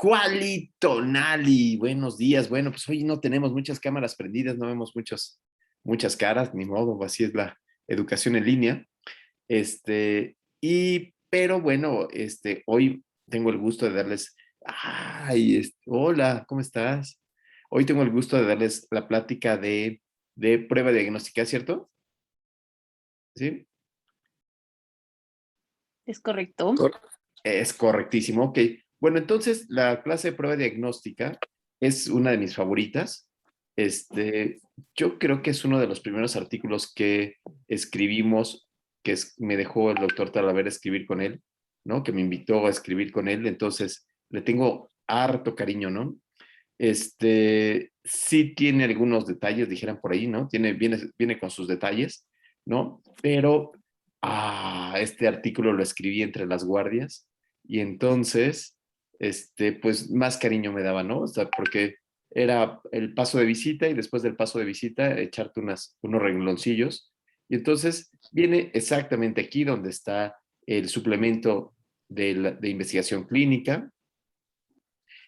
Cualito, Nali, buenos días. Bueno, pues hoy no tenemos muchas cámaras prendidas, no vemos muchas caras, ni modo, así es la educación en línea. Pero bueno, hoy tengo el gusto de darles, hola, ¿cómo estás? Hoy tengo el gusto de darles la plática de prueba diagnóstica, ¿cierto? ¿Sí? Es correcto. Es correctísimo, ok. Bueno, entonces la clase de prueba diagnóstica es una de mis favoritas. Yo creo que es uno de los primeros artículos que escribimos, me dejó el doctor Talavera escribir con él, ¿no? Que me invitó a escribir con él, entonces le tengo harto cariño, ¿no? Sí tiene algunos detalles, dijeran por ahí, ¿no? Viene con sus detalles, ¿no? Pero, este artículo lo escribí entre las guardias y entonces, pues más cariño me daba, ¿no? O sea, porque era el paso de visita y después del paso de visita echarte unos rengloncillos. Y entonces viene exactamente aquí donde está el suplemento de investigación clínica.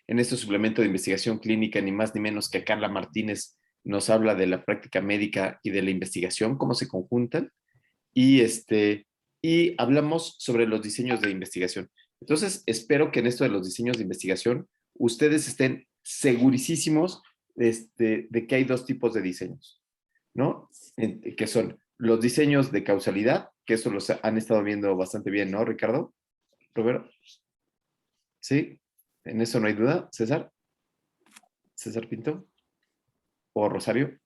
En este suplemento de investigación clínica, ni más ni menos que Carla Martínez nos habla de la práctica médica y de la investigación, cómo se conjuntan, y, y hablamos sobre los diseños de investigación. Entonces, espero que en esto de los diseños de investigación, ustedes estén segurísimos de que hay dos tipos de diseños, ¿no? Que son los diseños de causalidad, que eso los han estado viendo bastante bien, ¿no, Ricardo? Roberto. ¿Sí? En eso no hay duda. César Pinto o Rosario.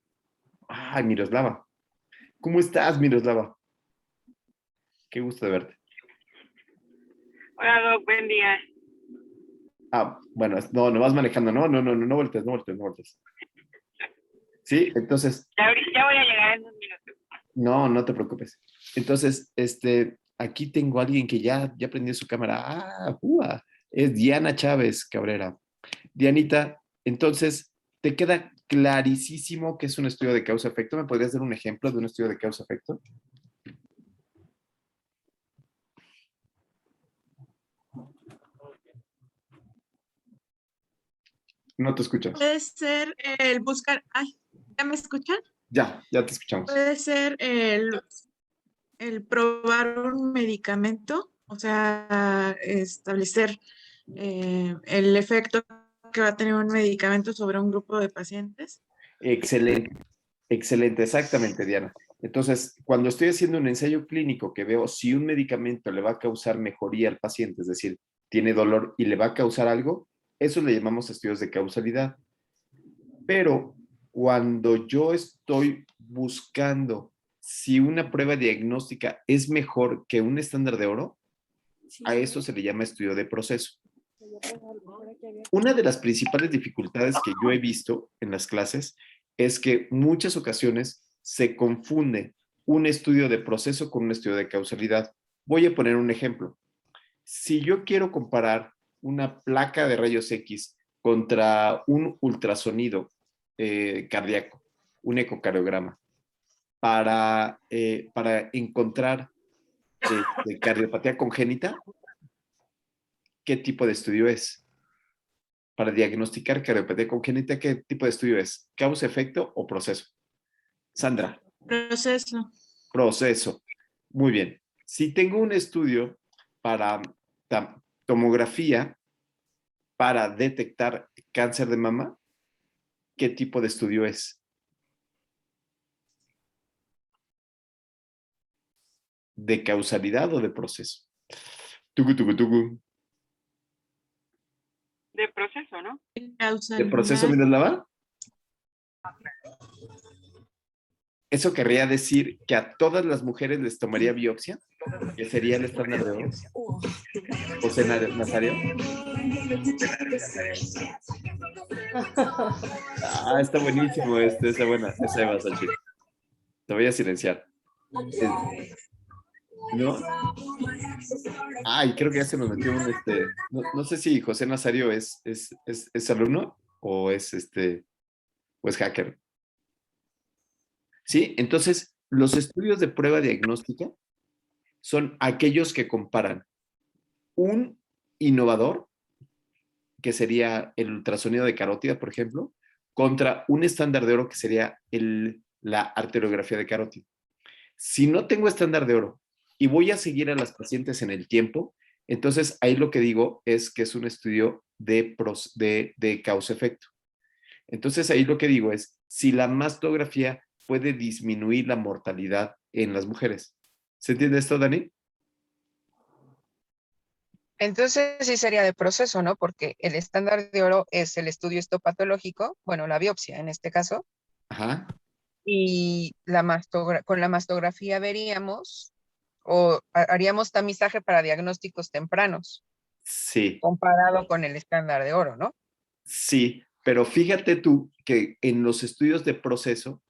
Ay, Miroslava. ¿Cómo estás, Miroslava? Qué gusto de verte. Hola, Doc, buen día. Bueno, no vas manejando, no voltees. Sí, entonces. Ya voy a llegar en 2 minutos. No te preocupes. Entonces, aquí tengo a alguien que ya prendió su cámara. Es Diana Chávez Cabrera. Dianita, entonces, ¿te queda clarísimo que es un estudio de causa-efecto? ¿Me podrías dar un ejemplo de un estudio de causa-efecto? No te escuchas. Puede ser el buscar. Ay, ¿ya me escuchan? Ya te escuchamos. Puede ser el probar un medicamento, o sea, establecer el efecto que va a tener un medicamento sobre un grupo de pacientes. Excelente, exactamente, Diana. Entonces, cuando estoy haciendo un ensayo clínico que veo si un medicamento le va a causar mejoría al paciente, es decir, tiene dolor y le va a causar algo, eso le llamamos estudios de causalidad. Pero cuando yo estoy buscando si una prueba diagnóstica es mejor que un estándar de oro, a eso se le llama estudio de proceso. Una de las principales dificultades que yo he visto en las clases es que muchas ocasiones se confunde un estudio de proceso con un estudio de causalidad. Voy a poner un ejemplo. Si yo quiero comparar una placa de rayos X contra un ultrasonido cardíaco, un ecocardiograma, para encontrar cardiopatía congénita, ¿qué tipo de estudio es? Para diagnosticar cardiopatía congénita, ¿qué tipo de estudio es? ¿Causa, efecto o proceso? Sandra. Proceso. Proceso. Muy bien. Si tengo un estudio para tomografía para detectar cáncer de mama, ¿qué tipo de estudio es? ¿De causalidad o de proceso? Tucu. De proceso, ¿no? ¿De proceso, Miroslava? ¿Eso querría decir que a todas las mujeres les tomaría biopsia? ¿Que sería el estándar de oro? ¿José Nazario? Está buenísimo esa va a salir. Te voy a silenciar. ¿No? Creo que ya se nos metió no sé si José Nazario es alumno o es hacker. ¿Sí? Entonces, los estudios de prueba diagnóstica son aquellos que comparan un innovador que sería el ultrasonido de carótida, por ejemplo, contra un estándar de oro que sería la arteriografía de carótida. Si no tengo estándar de oro y voy a seguir a las pacientes en el tiempo, entonces ahí lo que digo es que es un estudio de causa-efecto. Entonces ahí lo que digo es, si la mastografía puede disminuir la mortalidad en las mujeres. ¿Se entiende esto, Dani? Entonces sí sería de proceso, ¿no? Porque el estándar de oro es el estudio histopatológico, bueno, la biopsia en este caso, Ajá. y con la mastografía veríamos o haríamos tamizaje para diagnósticos tempranos, Sí, comparado con el estándar de oro, ¿no? sí, pero fíjate tú que en los estudios de proceso,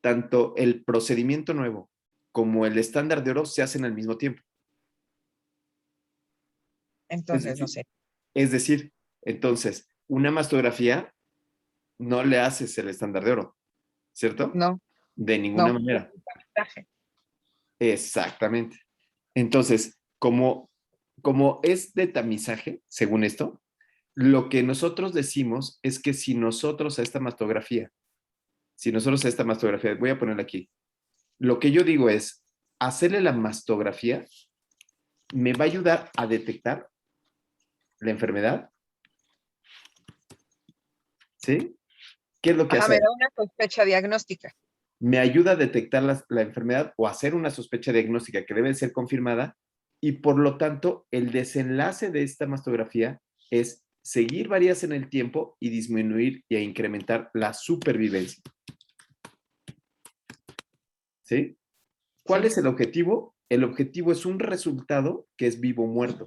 tanto el procedimiento nuevo como el estándar de oro se hacen al mismo tiempo. Es Entonces, no decir, sé. es decir, entonces, una mastografía no le haces el estándar de oro, ¿cierto? No, De ninguna no. manera. Tamizaje. Exactamente. Entonces, como es de tamizaje, según esto, lo que nosotros decimos es que si nosotros a esta mastografía, voy a ponerla aquí, lo que yo digo es, hacerle la mastografía me va a ayudar a detectar la enfermedad, ¿sí? ¿Qué es lo que Ajá, hace? me da una sospecha diagnóstica. Me ayuda a detectar la enfermedad o hacer una sospecha diagnóstica que debe ser confirmada y por lo tanto el desenlace de esta mastografía es seguir varias en el tiempo y disminuir y incrementar la supervivencia. ¿Sí? ¿Cuál Sí. es el objetivo? El objetivo es un resultado que es vivo o muerto.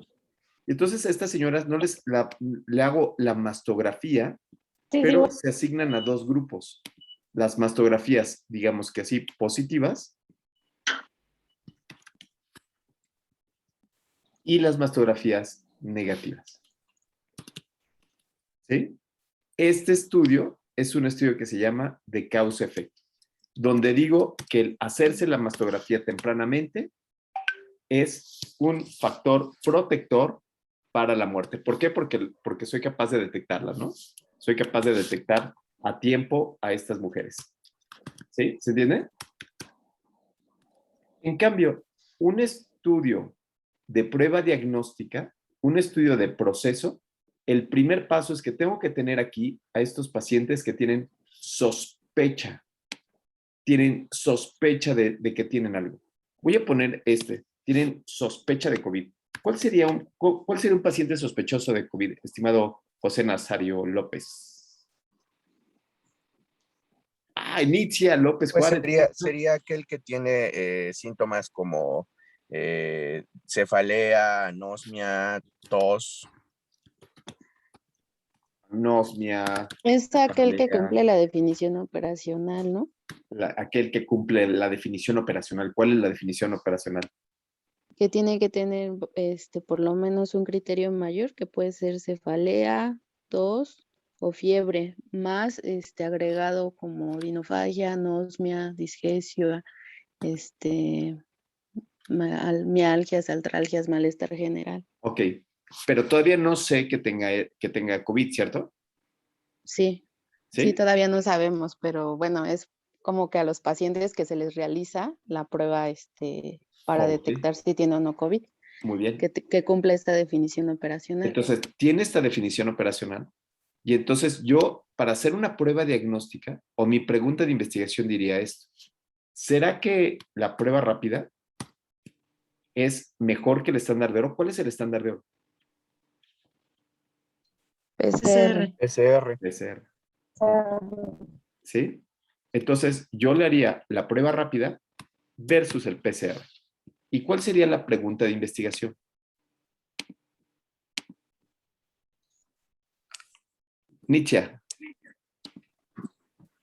Entonces a estas señoras no le hago la mastografía, pero se asignan a dos grupos. Las mastografías, digamos que así, positivas y las mastografías negativas. ¿Sí? Este estudio es un estudio que se llama de causa-efecto, donde digo que el hacerse la mastografía tempranamente es un factor protector para la muerte. ¿Por qué? Porque soy capaz de detectarla, ¿no? Soy capaz de detectar a tiempo a estas mujeres. ¿Sí? ¿Se entiende? En cambio, un estudio de prueba diagnóstica, un estudio de proceso, el primer paso es que tengo que tener aquí a estos pacientes que tienen sospecha de que tienen algo. Voy a poner tienen sospecha de COVID. ¿Cuál sería un paciente sospechoso de COVID, estimado José Nazario López? Nitzia López Pues Juárez. sería aquel que tiene síntomas como cefalea, anosmia, tos. Anosmia. Es aquel que cefalea, cumple la definición operacional, ¿no? aquel que cumple la definición operacional. ¿Cuál es la definición operacional? Que tiene que tener por lo menos un criterio mayor, que puede ser cefalea, tos o fiebre, más agregado como rinofagia, anosmia, disgestia, mialgias, artralgias, malestar general. Ok, pero todavía no sé que tenga COVID, ¿cierto? Sí, sí, ¿Sí? todavía no sabemos, pero bueno, es como que a los pacientes que se les realiza la prueba para Ok, detectar si tiene o no COVID, muy bien. que cumpla esta definición operacional. Entonces, tiene esta definición operacional y entonces yo, para hacer una prueba diagnóstica, o mi pregunta de investigación diría esto, ¿será que la prueba rápida es mejor que el estándar de oro? ¿Cuál es el estándar de oro? PCR. PCR. PCR. ¿Sí? Entonces, yo le haría la prueba rápida versus el PCR. ¿Y cuál sería la pregunta de investigación? Nietzsche.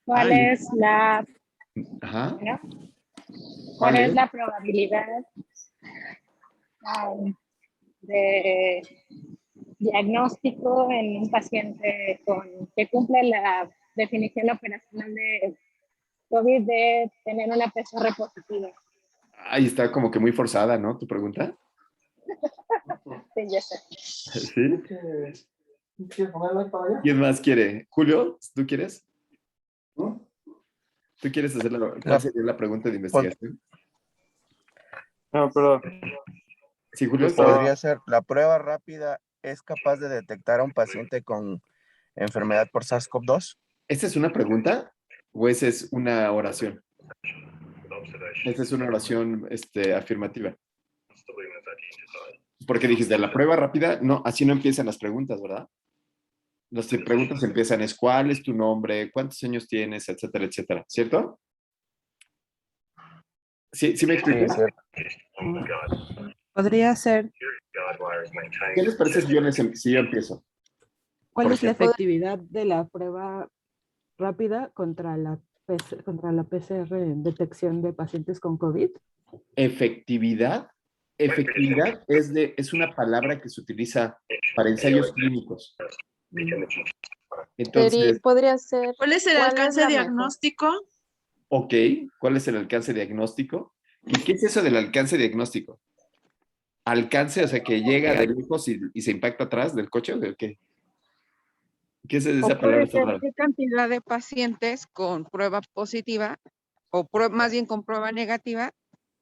¿Cuál es la, Ajá. bueno, ¿Cuál cuál es es? la probabilidad de diagnóstico en un paciente que cumple la definición operacional de COVID de tener una PCR positiva? Ahí está como que muy forzada, ¿no? Tu pregunta. Sí, ya sé. ¿Sí? ¿Quién más quiere? Julio, ¿tú quieres? ¿Tú quieres hacer cuál sería la pregunta de investigación? No, perdón. Sí, Julio. Podría ser, ¿la prueba rápida es capaz de detectar a un paciente con enfermedad por SARS-CoV-2? ¿Esta es una pregunta o esa es una oración? Esta es una oración afirmativa. Porque dijiste, la prueba rápida, no, así no empiezan las preguntas, ¿verdad? Las preguntas empiezan es ¿cuál es tu nombre? ¿Cuántos años tienes? Etcétera, etcétera. ¿Cierto? ¿Sí me explico? Sí, cierto. Podría ser, ¿Qué les parece si yo empiezo? ¿cuál Por es la ejemplo, efectividad de la prueba rápida contra la PCR en detección de pacientes con COVID? efectividad es una palabra que se utiliza para ensayos clínicos. Entonces, Podría ser, ¿Cuál es el ¿cuál es alcance la mejor? diagnóstico? ok, ¿cuál es el alcance diagnóstico? ¿Y qué es eso del alcance diagnóstico? ¿Alcance, o sea, que llega de lejos y se impacta atrás del coche o de qué? ¿Qué es esa O palabra? puede ser qué cantidad de pacientes con prueba positiva o más bien con prueba negativa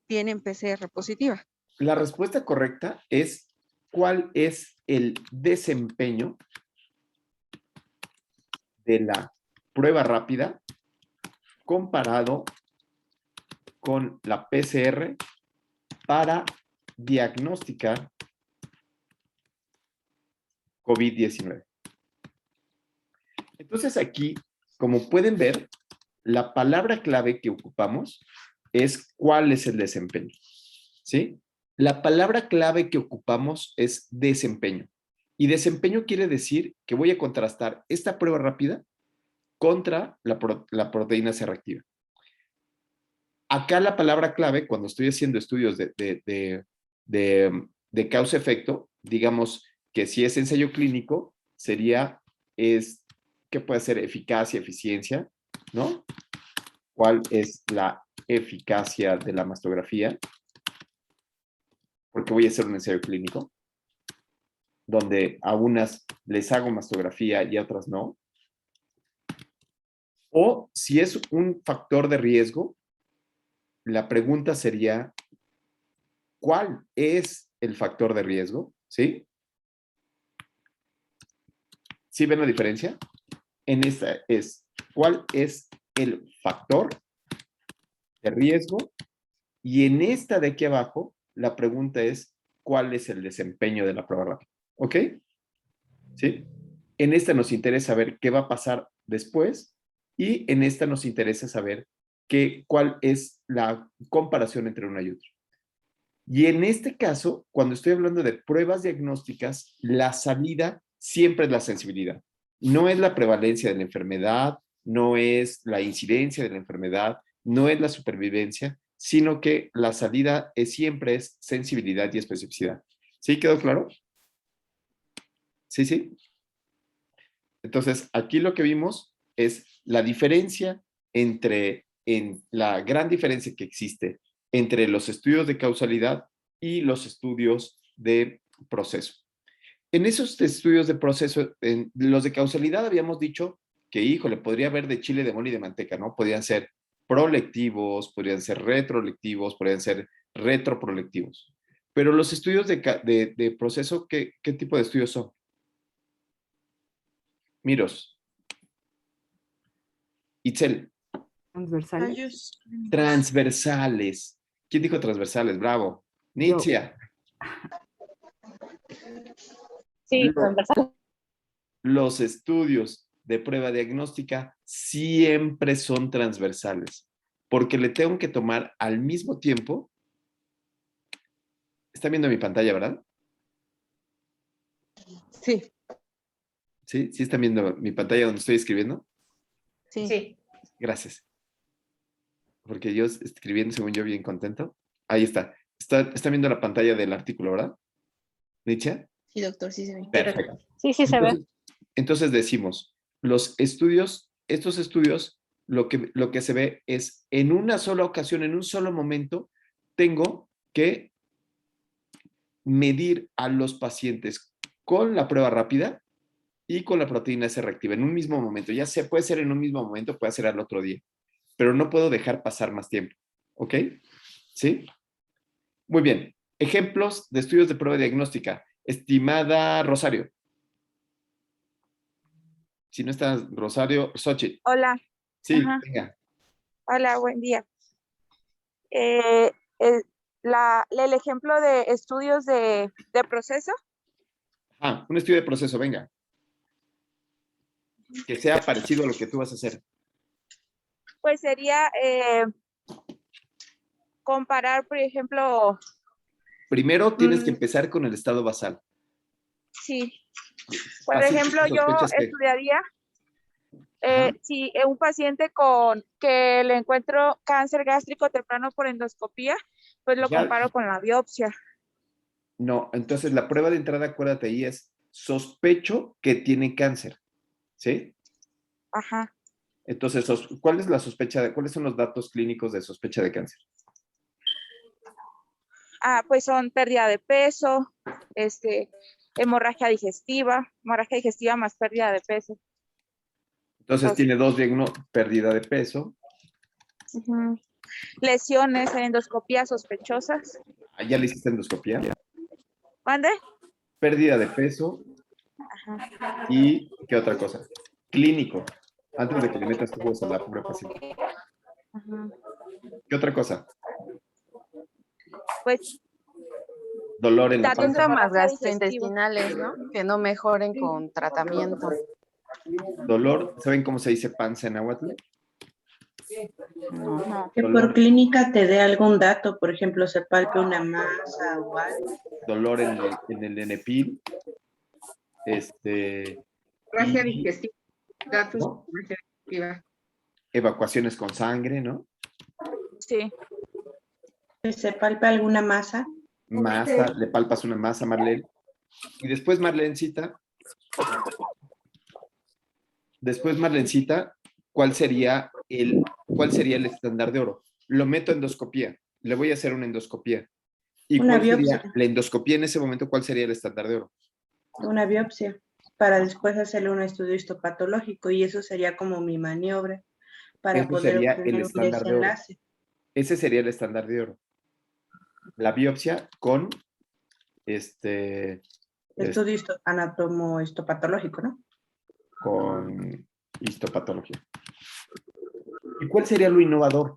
tienen PCR positiva. La respuesta correcta es ¿cuál es el desempeño de la prueba rápida comparado con la PCR para diagnosticar COVID-19? Entonces aquí, como pueden ver, la palabra clave que ocupamos es ¿cuál es el desempeño? ¿Sí? La palabra clave que ocupamos es desempeño. Y desempeño quiere decir que voy a contrastar esta prueba rápida contra la proteína C reactiva. Acá la palabra clave, cuando estoy haciendo estudios de causa-efecto, digamos que si es ensayo clínico, ¿qué puede ser? Eficacia, eficiencia, ¿no? ¿Cuál es la eficacia de la mastografía? Porque voy a hacer un ensayo clínico, donde a unas les hago mastografía y a otras no. O si es un factor de riesgo, la pregunta sería, ¿cuál es el factor de riesgo? ¿Sí? ¿Sí ven la diferencia? En esta es, ¿cuál es el factor de riesgo? Y en esta de aquí abajo, la pregunta es, ¿cuál es el desempeño de la prueba rápida? ¿Ok? ¿Sí? En esta nos interesa saber qué va a pasar después y en esta nos interesa saber cuál es la comparación entre una y otra. Y en este caso, cuando estoy hablando de pruebas diagnósticas, la salida siempre es la sensibilidad. No es la prevalencia de la enfermedad, no es la incidencia de la enfermedad, no es la supervivencia, sino que la salida siempre es sensibilidad y especificidad. ¿Sí quedó claro? Sí. Entonces, aquí lo que vimos es la diferencia la gran diferencia que existe entre los estudios de causalidad y los estudios de proceso. En esos estudios de proceso, en los de causalidad habíamos dicho que, híjole, podría haber de chile, de mole y de manteca, ¿no? Podrían ser prolectivos, podrían ser retrolectivos, podrían ser retroprolectivos. Pero los estudios de proceso, ¿qué tipo de estudios son? Miros. Itzel. Transversales. Transversales. ¿Quién dijo transversales? Bravo. Nitzia. Sí, transversal. Los estudios de prueba diagnóstica siempre son transversales, porque le tengo que tomar al mismo tiempo. ¿Están viendo mi pantalla, verdad? Sí. ¿Sí? ¿Sí están viendo mi pantalla donde estoy escribiendo? Sí. Gracias. Porque yo escribiendo, según yo, bien contento. Ahí está. Están viendo la pantalla del artículo, ¿verdad? ¿Nietzsche? Sí, doctor, sí se ve. Perfecto. Sí, se ve. Entonces decimos, estos estudios, lo que se ve es en una sola ocasión, en un solo momento, tengo que medir a los pacientes con la prueba rápida y con la proteína S reactiva en un mismo momento. Ya se puede ser en un mismo momento, puede ser al otro día, pero no puedo dejar pasar más tiempo. ¿Ok? ¿Sí? Muy bien. Ejemplos de estudios de prueba diagnóstica. Estimada Rosario. Si no está Rosario, Xochitl. Hola, Sí, ajá. venga. Hola, buen día. Eh, el, el ejemplo de estudios de proceso, Un estudio de proceso, venga. Que sea parecido a lo que tú vas a hacer. pues sería comparar, por ejemplo, Primero tienes que empezar con el estado basal. sí, por Pacientes ejemplo, con yo sospechas que... estudiaría Ajá. si un paciente con que le encuentro cáncer gástrico temprano por endoscopía, pues lo Ya, comparo con la biopsia. no, entonces la prueba de entrada, acuérdate ahí, es sospecho que tiene cáncer. ¿Sí? Ajá. Entonces, ¿cuál es la sospecha cuáles son los datos clínicos de sospecha de cáncer? Pues son pérdida de peso, hemorragia digestiva más pérdida de peso. Entonces, tiene dos diagnósticos: pérdida de peso. Uh-huh. Lesiones en endoscopía sospechosas. ¿Ya le hiciste endoscopía? ¿Mande? Pérdida de peso. Ajá. ¿Y qué otra cosa? Clínico. Antes de que le metas tubos a la pobre paciente. Ajá. ¿Qué otra cosa? Pues dolor en la panza. Síntomas gastrointestinales, ¿no? Que no mejoren con tratamiento. Dolor, ¿saben cómo se dice panza en náhuatl? No. Que por clínica te dé algún dato, por ejemplo, se palpe una masa o algo. Dolor en el nenepil. Hemorragia digestiva. Datos ¿no? de hemorragia digestiva. Evacuaciones con sangre, ¿no? Sí. Que se palpe alguna masa. Masa, le palpas una masa, Marlene. Y después Marlencita, ¿cuál sería el estándar de oro? Lo meto a endoscopía. Le voy a hacer una endoscopía. ¿Y una cuál biopsia. sería la endoscopía en ese momento? ¿Cuál sería el estándar de oro? Una biopsia, para después hacerle un estudio histopatológico, y eso sería como mi maniobra para Ese poder sería el obtener un estándar de oro. desenlace. Ese sería el estándar de oro. La biopsia con Estudio anatomo-histopatológico, ¿no? Con histopatología. ¿Y cuál sería lo innovador?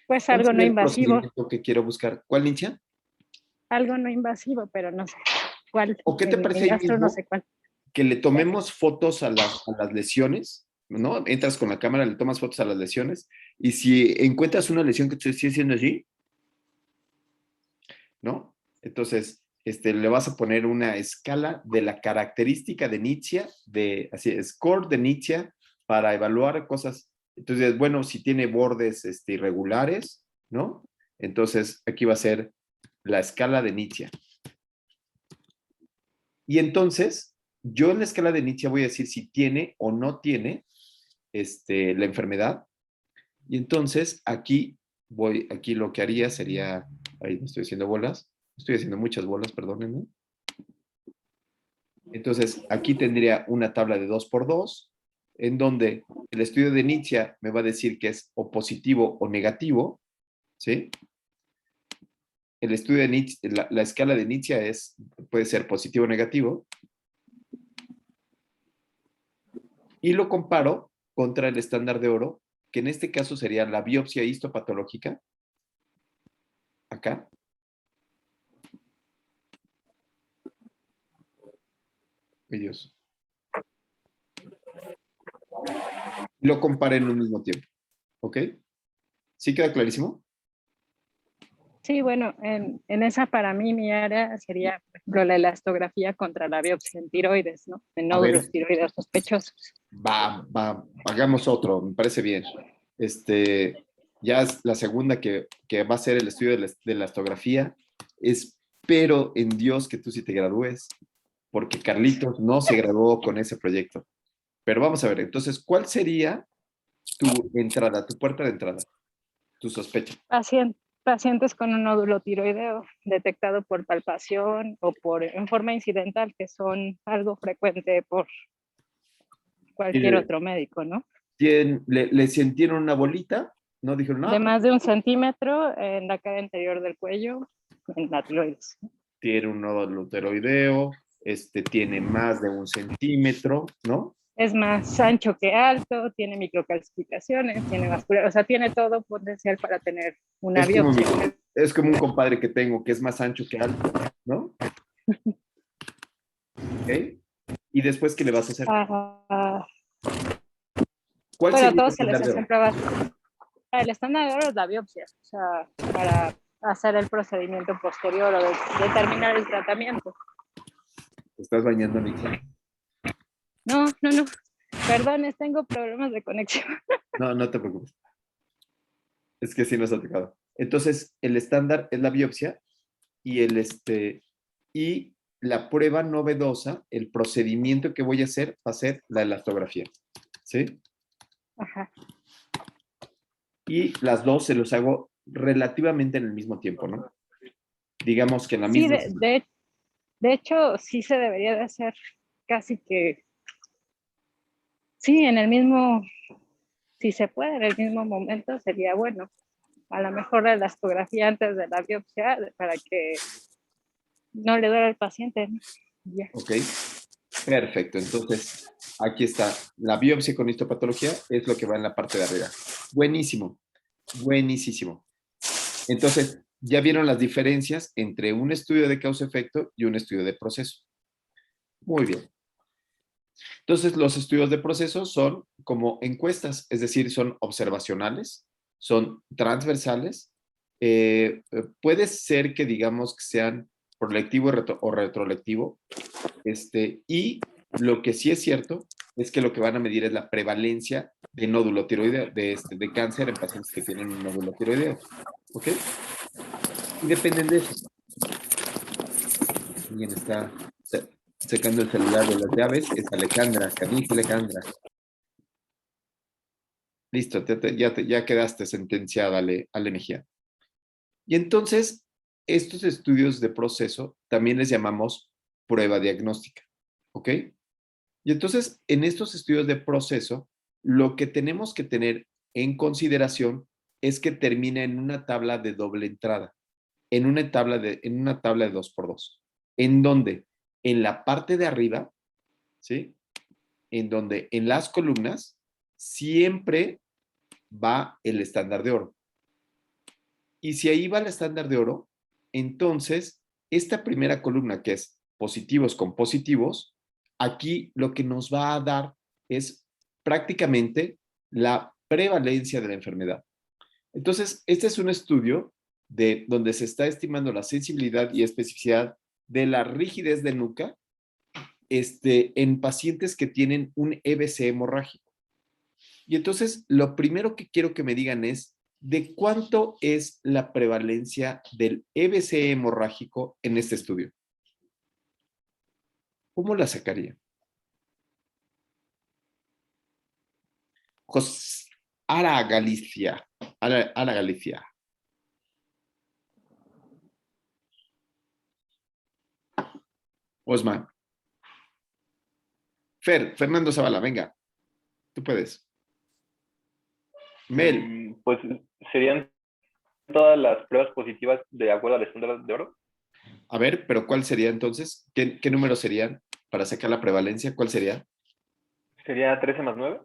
Pues algo no invasivo. Que quiero buscar. ¿Cuál, Nincha? Algo no invasivo, pero no sé cuál. ¿O qué te parece ahí mismo no sé cuál. que le tomemos fotos a las lesiones? ¿No? Entras con la cámara, le tomas fotos a las lesiones, y si encuentras una lesión que te esté haciendo allí, ¿no? Entonces, le vas a poner una escala de la característica de Nizia, score de Nizia, para evaluar cosas. Entonces, bueno, si tiene bordes irregulares, ¿no? Entonces, aquí va a ser la escala de Nizia. Y entonces, yo en la escala de Nizia voy a decir si tiene o no tiene la enfermedad. Y entonces, aquí lo que haría sería, ahí me estoy haciendo bolas, estoy haciendo muchas bolas, perdónenme. Entonces, aquí tendría una tabla de 2x2, en donde el estudio de Nizia me va a decir que es o positivo o negativo, ¿sí? El estudio de Nizia, la escala de Nizia puede ser positivo o negativo. Y lo comparo contra el estándar de oro, que en este caso sería la biopsia histopatológica. Acá. Ay, Dios. Lo comparé en un mismo tiempo. ¿Ok? ¿Sí queda clarísimo? Sí, bueno, en esa para mí mi área sería, por ejemplo, la elastografía contra la biopsia en tiroides, ¿no? En nódulos tiroides sospechosos. Va, hagamos otro, me parece bien. Ya es la segunda que va a ser el estudio de la elastografía. Espero en Dios que tú sí te gradúes, porque Carlitos no se graduó con ese proyecto. Pero vamos a ver, entonces, ¿cuál sería tu entrada, tu puerta de entrada, tu sospecha? pacientes con un nódulo tiroideo detectado por palpación o en forma incidental, que son algo frecuente por cualquier otro médico, ¿no? ¿Le sintieron una bolita? ¿No dijeron nada? De más de 1 centímetro en la cara anterior del cuello, en la tiroides. Tiene un nódulo tiroideo, tiene más de 1 centímetro, ¿no? Es más ancho que alto, tiene microcalcificaciones, tiene vascular, o sea, tiene todo potencial para tener una biopsia. Es como un compadre que tengo que es más ancho que alto, ¿no? ¿Ok? ¿Y después qué le vas a hacer? ¿Cuál sería Pero a todos el se les estándar de hacen pruebas. El estándar de oro es la biopsia, o sea, para hacer el procedimiento posterior o determinar el tratamiento. ¿Te estás bañando, Nico? No. Perdones, tengo problemas de conexión. No, no te preocupes. Es que sí nos ha tocado. Entonces, el estándar es la biopsia y y la prueba novedosa, el procedimiento que voy a hacer va a ser la elastografía. ¿Sí? Ajá. Y las dos se los hago relativamente en el mismo tiempo, ¿no? Digamos que en la misma. Sí, de hecho, sí se debería de hacer casi que, sí, en el mismo, si se puede, en el mismo momento sería bueno. A lo mejor la elastografía antes de la biopsia para que no le duele al paciente, ¿no? Ya. Ok, perfecto. Entonces, aquí está. La biopsia con histopatología es lo que va en la parte de arriba. Buenísimo, buenísimo. Entonces, ya vieron las diferencias entre un estudio de causa-efecto y un estudio de proceso. Muy bien. Entonces, los estudios de proceso son como encuestas, es decir, son observacionales, son transversales. Puede ser que digamos que sean prolectivo o retrolectivo. Y lo que sí es cierto es que lo que van a medir es la prevalencia de nódulo tiroideo, de cáncer en pacientes que tienen un nódulo tiroideo. ¿Ok? Y dependen de eso. Alguien está secando el celular de las llaves, es Alejandra, Camila Alejandra. Listo, ya quedaste sentenciada, Ale Mejía. Y entonces, estos estudios de proceso también les llamamos prueba diagnóstica, ¿ok? Y entonces, en estos estudios de proceso, lo que tenemos que tener en consideración es que termina en una tabla de doble entrada, en una tabla de 2x2, en donde en la parte de arriba, ¿sí? En donde en las columnas siempre va el estándar de oro. Y si ahí va el estándar de oro, entonces esta primera columna que es positivos con positivos, aquí lo que nos va a dar es prácticamente la prevalencia de la enfermedad. Entonces, este es un estudio de donde se está estimando la sensibilidad y especificidad de la rigidez de nuca en pacientes que tienen un EBC hemorrágico. Y entonces, lo primero que quiero que me digan es, ¿de cuánto es la prevalencia del EBC hemorrágico en este estudio? ¿Cómo la sacaría? Ara Galicia. Ara Galicia. Osman. Fernando Zavala, venga. Tú puedes. Mel. Pues serían todas las pruebas positivas de acuerdo al estándar de oro. A ver, pero ¿cuál sería entonces? ¿Qué números serían para sacar la prevalencia? ¿Cuál sería? Sería 13 más 9.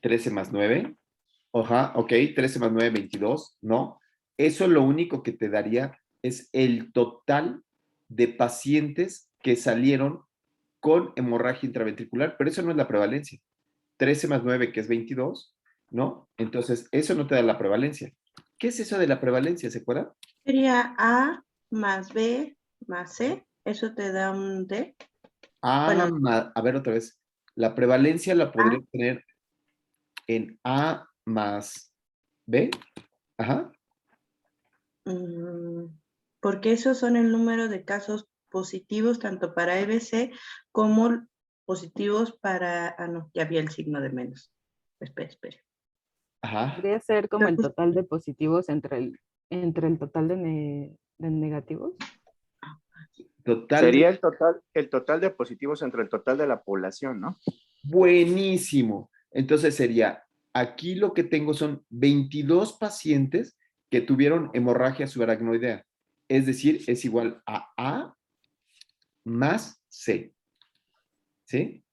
13 más 9. Ajá, ok, 13 más 9, 22. No, eso lo único que te daría es el total de pacientes que salieron con hemorragia intraventricular, pero eso no es la prevalencia. 13 más 9, que es 22, ¿no? Entonces, eso no te da la prevalencia. ¿Qué es eso de la prevalencia? ¿Se acuerdan? Sería A más B más C. Eso te da un D. A ver otra vez. La prevalencia la podría tener en A más B. Ajá. Porque esos son el número de casos positivos tanto para EBC como positivos para... Ah, no, ya vi el signo de menos. Espera. Ajá. Podría ser como el total de positivos entre entre el total de negativos. Total. Sería el total de positivos entre el total de la población, ¿no? Buenísimo. Entonces sería, aquí lo que tengo son 22 pacientes que tuvieron hemorragia subaracnoidea. Es decir, es igual a A más C. ¿Sí?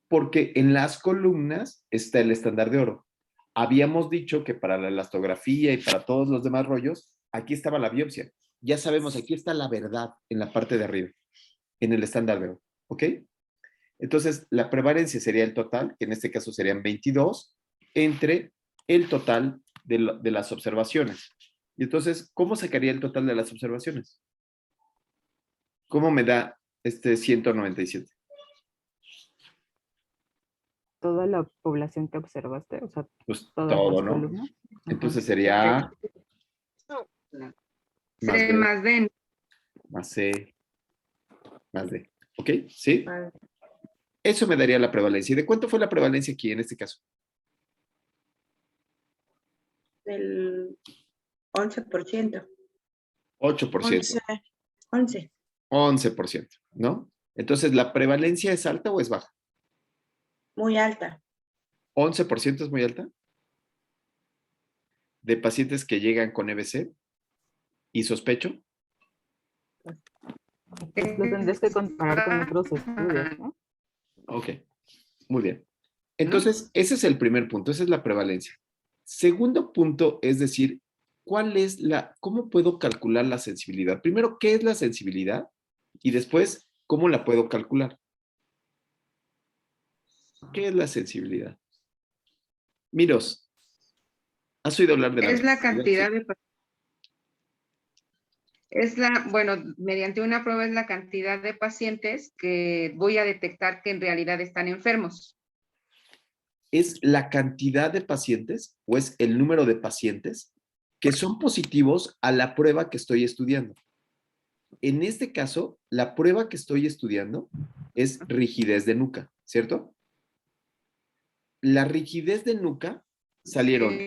Porque en las columnas está el estándar de oro. Habíamos dicho que para la elastografía y para todos los demás rollos, aquí estaba la biopsia. Ya sabemos, aquí está la verdad en la parte de arriba, en el estándar de oro. ¿Ok? Entonces, la prevalencia sería el total, que en este caso serían 22, entre el total de las observaciones. Y entonces, ¿cómo sacaría el total de las observaciones? ¿Cómo me da este 197? Toda la población que observaste, o sea, Pues todas todo, las ¿no? columnas. Ajá. Entonces sería más C D, más D. más C, más D. ¿Ok? ¿Sí? Eso me daría la prevalencia. ¿Y de cuánto fue la prevalencia aquí en este caso? Del 11%. 8%. 11. 11%, ¿no? Entonces, ¿la prevalencia es alta o es baja? Muy alta. 11% es muy alta. De pacientes que llegan con EBC y sospecho. Pues lo tendrías que comparar con otros estudios, ¿no? Ok, muy bien. Entonces, ese es el primer punto, esa es la prevalencia. Segundo punto es decir, ¿cómo puedo calcular la sensibilidad? Primero, ¿qué es la sensibilidad? Y después, ¿cómo la puedo calcular? ¿Qué es la sensibilidad? Miros, ¿has oído hablar de la Es la sensibilidad? cantidad de... bueno, mediante una prueba es la cantidad de pacientes que voy a detectar que en realidad están enfermos. ¿Es la cantidad de pacientes o es el número de pacientes que son positivos a la prueba que estoy estudiando? En este caso, la prueba que estoy estudiando es rigidez de nuca, ¿cierto? La rigidez de nuca salieron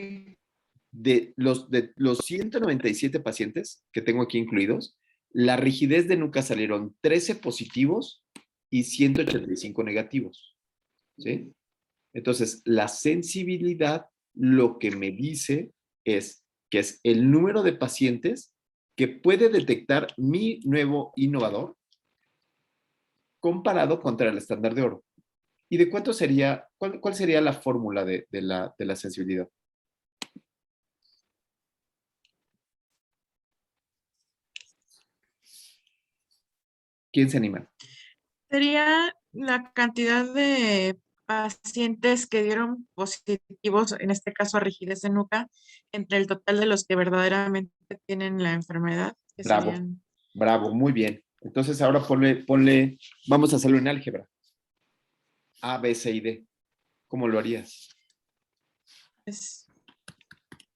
de los 197 pacientes que tengo aquí incluidos, la rigidez de nuca salieron 13 positivos y 185 negativos, ¿sí? Entonces, la sensibilidad lo que me dice es que es el número de pacientes que puede detectar mi nuevo innovador comparado contra el estándar de oro. ¿Y de cuánto sería, cuál sería la fórmula de la sensibilidad? ¿Quién se anima? Sería la cantidad de pacientes que dieron positivos, en este caso a rigidez de nuca, entre el total de los que verdaderamente tienen la enfermedad. Que Bravo, serían... bravo, muy bien. Entonces ahora ponle, vamos a hacerlo en álgebra. A, B, C y D. ¿Cómo lo harías?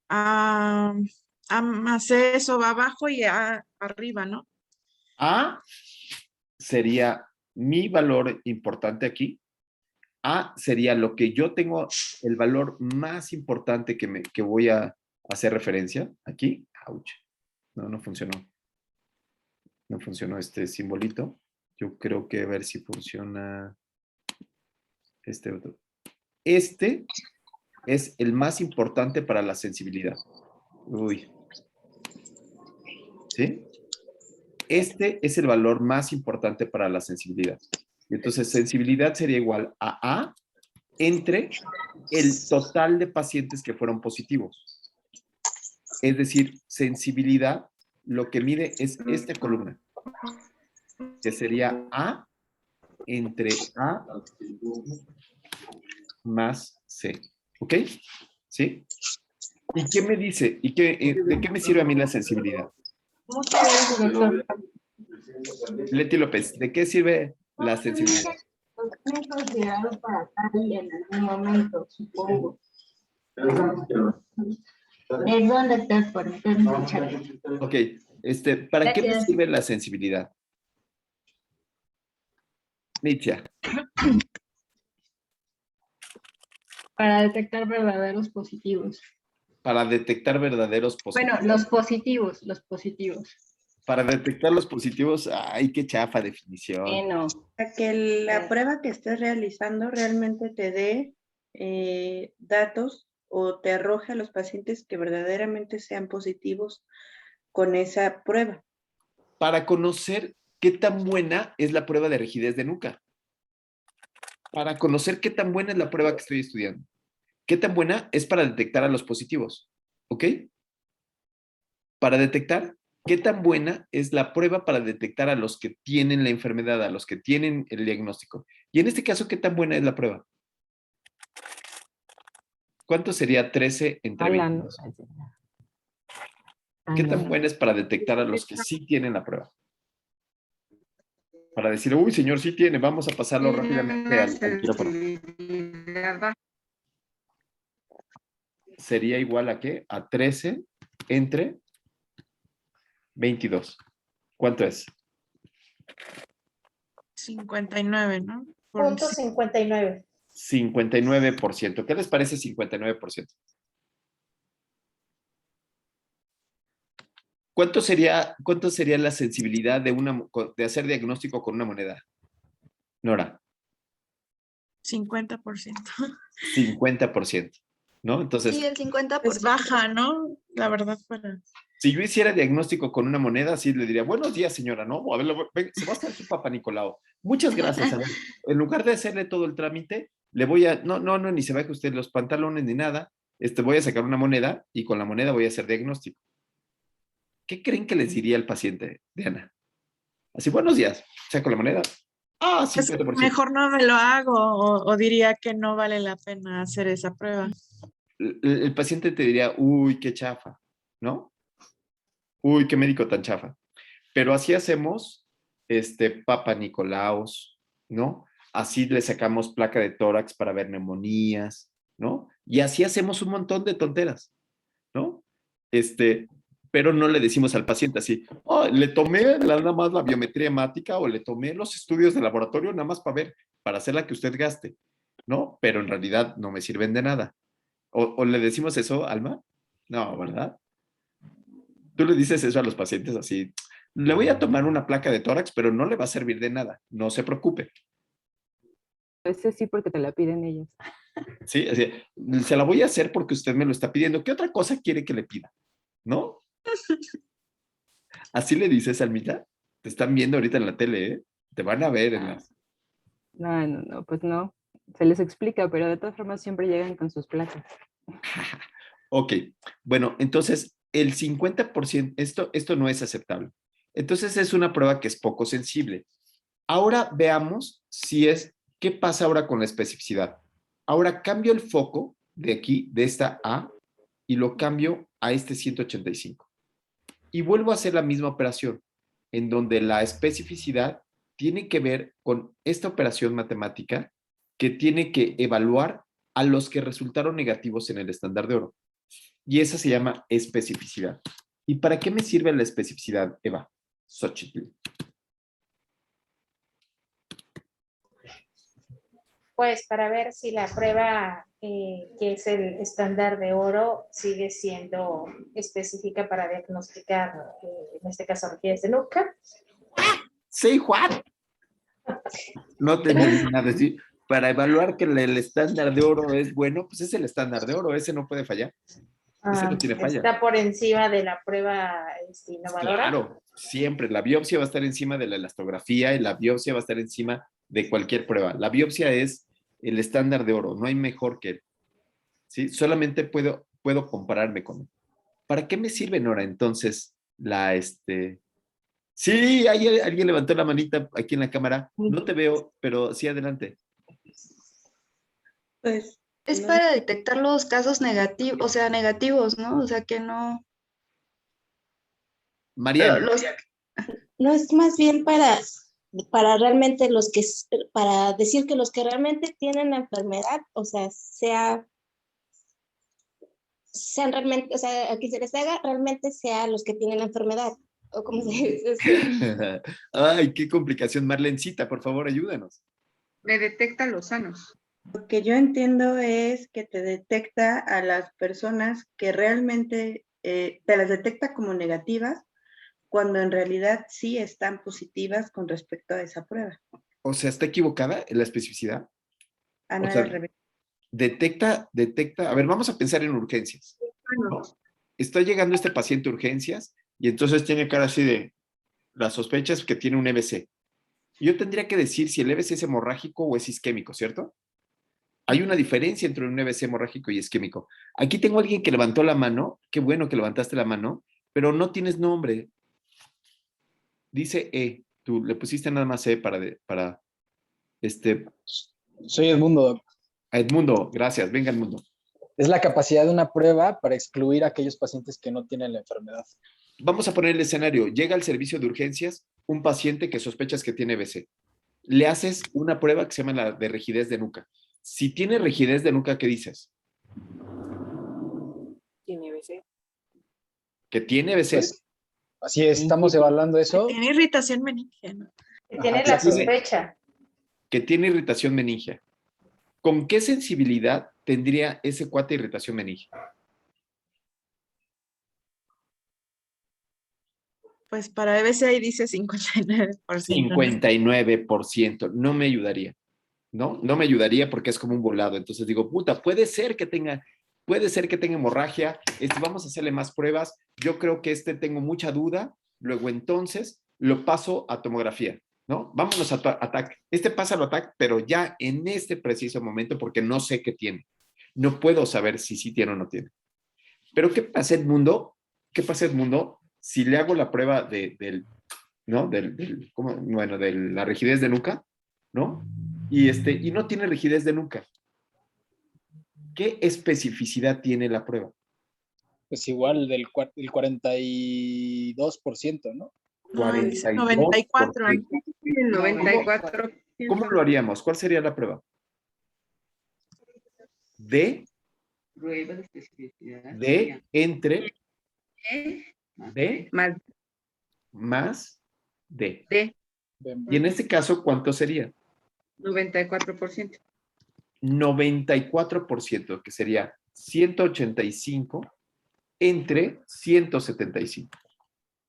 A más eso va abajo y A arriba, ¿no? A sería mi valor importante aquí. A sería lo que yo tengo, el valor más importante que voy a hacer referencia aquí. Ouch. No funcionó. No funcionó este simbolito. Yo creo que a ver si funciona este otro. Este es el más importante para la sensibilidad. Uy. ¿Sí? Este es el valor más importante para la sensibilidad. Y entonces, sensibilidad sería igual a A entre el total de pacientes que fueron positivos. Es decir, sensibilidad, lo que mide es esta columna, que sería A entre A más C. ¿Ok? ¿Sí? ¿Y qué me dice? ¿De qué me sirve a mí la sensibilidad? Muchas gracias, doctor. Leti López, ¿de qué sirve la sensibilidad? Me he considerado para Cari en algún momento, supongo. Perdón, doctor, por no escuchar. Ok, ¿para qué me Gracias. sirve la sensibilidad? Nitzia. Para detectar verdaderos positivos. Para detectar verdaderos positivos. Bueno, los positivos. Para detectar los positivos, ay, qué chafa definición. Bueno. Para que la prueba que estés realizando realmente te dé datos o te arroje a los pacientes que verdaderamente sean positivos con esa prueba. Para conocer qué tan buena es la prueba de rigidez de nuca. Para conocer qué tan buena es la prueba que estoy estudiando. Qué tan buena es para detectar a los positivos. ¿Ok? Para detectar qué tan buena es la prueba para detectar a los que tienen la enfermedad, a los que tienen el diagnóstico. Y en este caso, ¿qué tan buena es la prueba? ¿Cuánto sería 13 entre 22? ¿Qué tan buena es para detectar a los que sí tienen la prueba? Para decir, uy, señor, sí tiene, vamos a pasarlo rápidamente al quirófano. Sería igual a ¿qué? A 13 entre 22. ¿Cuánto es? 59, ¿no? Punto 59. 59%. ¿Qué les parece 59%? ¿Cuánto sería la sensibilidad de hacer diagnóstico con una moneda? Nora. 50%. 50%, ¿no? Entonces, Sí, el 50%. Es baja, ¿no? La verdad, para... si yo hiciera diagnóstico con una moneda, sí le diría, buenos días, señora, ¿no? A ver, se va a estar su Papa Nicolau. Muchas gracias. A ver, en lugar de hacerle todo el trámite, le voy a, no, ni se baje usted los pantalones ni nada, voy a sacar una moneda y con la moneda voy a hacer diagnóstico. ¿Qué creen que les diría el paciente, Diana? Así, buenos días, saco la moneda. Ah, 50%. Mejor no me lo hago o diría que no vale la pena hacer esa prueba. El paciente te diría, uy, qué chafa, ¿no? Uy, qué médico tan chafa. Pero así hacemos Papa Nicolaos, ¿no? Así le sacamos placa de tórax para ver neumonías, ¿no? Y así hacemos un montón de tonteras, ¿no? Pero no le decimos al paciente así, oh, le tomé nada más la biometría hemática o le tomé los estudios de laboratorio nada más para ver, para hacer la que usted gaste, ¿no? Pero en realidad no me sirven de nada. ¿O le decimos eso, Alma? No, ¿verdad? Tú le dices eso a los pacientes así, le voy a tomar una placa de tórax, pero no le va a servir de nada, no se preocupe. Ese sí, porque te la piden ellos. Sí, así, se la voy a hacer porque usted me lo está pidiendo. ¿Qué otra cosa quiere que le pida? ¿No? Así le dices, Almita. Te están viendo ahorita en la tele, ¿eh? Te van a ver en las... No, pues no. Se les explica, pero de todas formas siempre llegan con sus placas. Ok, bueno, entonces el 50%, esto no es aceptable. Entonces es una prueba que es poco sensible. Ahora veamos ¿qué pasa ahora con la especificidad? Ahora cambio el foco de aquí, de esta A, y lo cambio a 185. Y vuelvo a hacer la misma operación, en donde la especificidad tiene que ver con esta operación matemática que tiene que evaluar a los que resultaron negativos en el estándar de oro. Y esa se llama especificidad. ¿Y para qué me sirve la especificidad, Eva? Xochitl. Pues para ver si la prueba que es el estándar de oro sigue siendo específica para diagnosticar, en este caso, rigidez de nuca. Say what? No tenés nada que decir. Para evaluar que el estándar de oro es bueno, pues es el estándar de oro, ese no puede fallar. Ese no tiene falla. Está por encima de la prueba innovadora. Claro, siempre. La biopsia va a estar encima de la elastografía y la biopsia va a estar encima de cualquier prueba. La biopsia es el estándar de oro, no hay mejor que él. ¿Sí? Solamente puedo compararme con él. ¿Para qué me sirve, Nora, entonces Sí, alguien levantó la manita aquí en la cámara. No te veo, pero sí, adelante. Pues es para detectar los casos negativos, o sea, negativos, ¿no? O sea, que no... María. No, es más bien para realmente para decir que los que realmente tienen la enfermedad, o sea, sean realmente, o sea, a quien se les haga realmente sea los que tienen la enfermedad, o como se dice. Ay, qué complicación. Marlencita, por favor, ayúdanos. Me detecta los sanos. Lo que yo entiendo es que te detecta a las personas que realmente te las detecta como negativas, cuando en realidad sí están positivas con respecto a esa prueba. O sea, ¿está equivocada en la especificidad? Ah, no O era sea, al revés. detecta, a ver, vamos a pensar en urgencias, ¿no? Está llegando este paciente a urgencias y entonces tiene cara así de, las sospechas que tiene un EBC. Yo tendría que decir si el EBC es hemorrágico o es isquémico, ¿cierto? Hay una diferencia entre un EBC hemorrágico y isquémico. Aquí tengo a alguien que levantó la mano, qué bueno que levantaste la mano, pero no tienes nombre. Dice E, tú le pusiste nada más E para Soy Edmundo, doc. Edmundo, gracias, venga Edmundo. Es la capacidad de una prueba para excluir a aquellos pacientes que no tienen la enfermedad. Vamos a poner el escenario. Llega al servicio de urgencias un paciente que sospechas que tiene EBC. Le haces una prueba que se llama la de rigidez de nuca. Si tiene rigidez de nuca, ¿qué dices? Tiene EBC. ¿Que tiene EBC? Pues, así es, estamos evaluando eso. Tiene irritación meningia, ¿no? Que tiene Ajá, la sospecha. Que tiene irritación meningia. ¿Con qué sensibilidad tendría ese cuate irritación meningia? Pues para EBC ahí dice 59%. 59%. No me ayudaría. ¿No? No me ayudaría porque es como un volado. Entonces digo, puta, puede ser que tenga hemorragia. Vamos a hacerle más pruebas. Yo creo que tengo mucha duda. Luego entonces lo paso a tomografía, ¿no? Vámonos a TAC. Pásalo a TAC, pero ya en este preciso momento porque no sé qué tiene. No puedo saber si sí tiene o no tiene. Pero ¿qué pasa, Edmundo? ¿Qué pasa, Edmundo? Si le hago la prueba de la rigidez de nuca, ¿no? Y no tiene rigidez de nuca. ¿Qué especificidad tiene la prueba? Pues igual del 42%, ¿no? 94. 94. ¿Cómo lo haríamos? ¿Cuál sería la prueba? Prueba de especificidad. D entre D más D. Y en este caso, ¿cuánto sería? 94%. 94%, que sería 185 entre 175.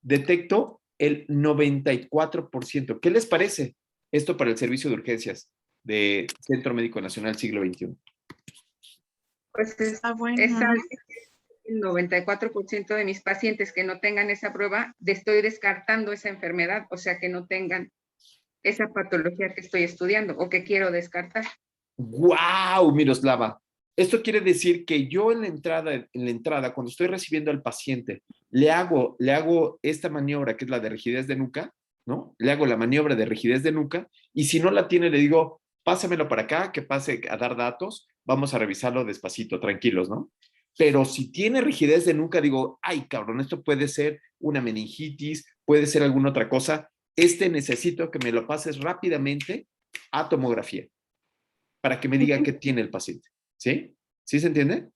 Detecto el 94%. ¿Qué les parece esto para el servicio de urgencias de Centro Médico Nacional Siglo XXI? Pues está bueno. El 94% de mis pacientes que no tengan esa prueba, estoy descartando esa enfermedad, o sea, que no tengan esa patología que estoy estudiando o que quiero descartar. ¡Guau, Miroslava! Esto quiere decir que yo en la entrada, cuando estoy recibiendo al paciente, le hago esta maniobra que es la de rigidez de nuca, ¿no? Le hago la maniobra de rigidez de nuca y si no la tiene, le digo, pásamelo para acá, que pase a dar datos, vamos a revisarlo despacito, tranquilos, ¿no? Pero si tiene rigidez de nuca, digo, ay, cabrón, esto puede ser una meningitis, puede ser alguna otra cosa. Necesito que me lo pases rápidamente a tomografía para que me diga qué tiene el paciente. ¿Sí? ¿Sí se entiende?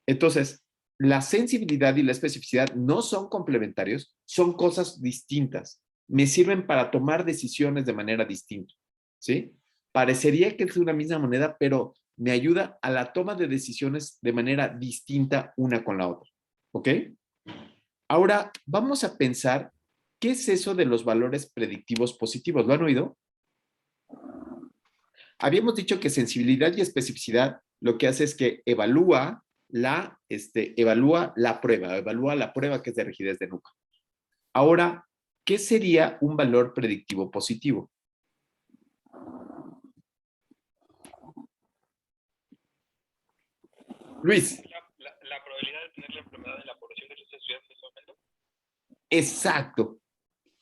Entonces, la sensibilidad y la especificidad no son complementarios, son cosas distintas. Me sirven para tomar decisiones de manera distinta. ¿Sí? Parecería que es una misma moneda, pero me ayuda a la toma de decisiones de manera distinta una con la otra. ¿Ok? Ahora, vamos a pensar, ¿qué es eso de los valores predictivos positivos? ¿Lo han oído? Habíamos dicho que sensibilidad y especificidad lo que hace es que evalúa la prueba que es de rigidez de nuca. Ahora, ¿qué sería un valor predictivo positivo? Luis. La probabilidad de tener la enfermedad en la población de los estudiantes aumenta. Exacto.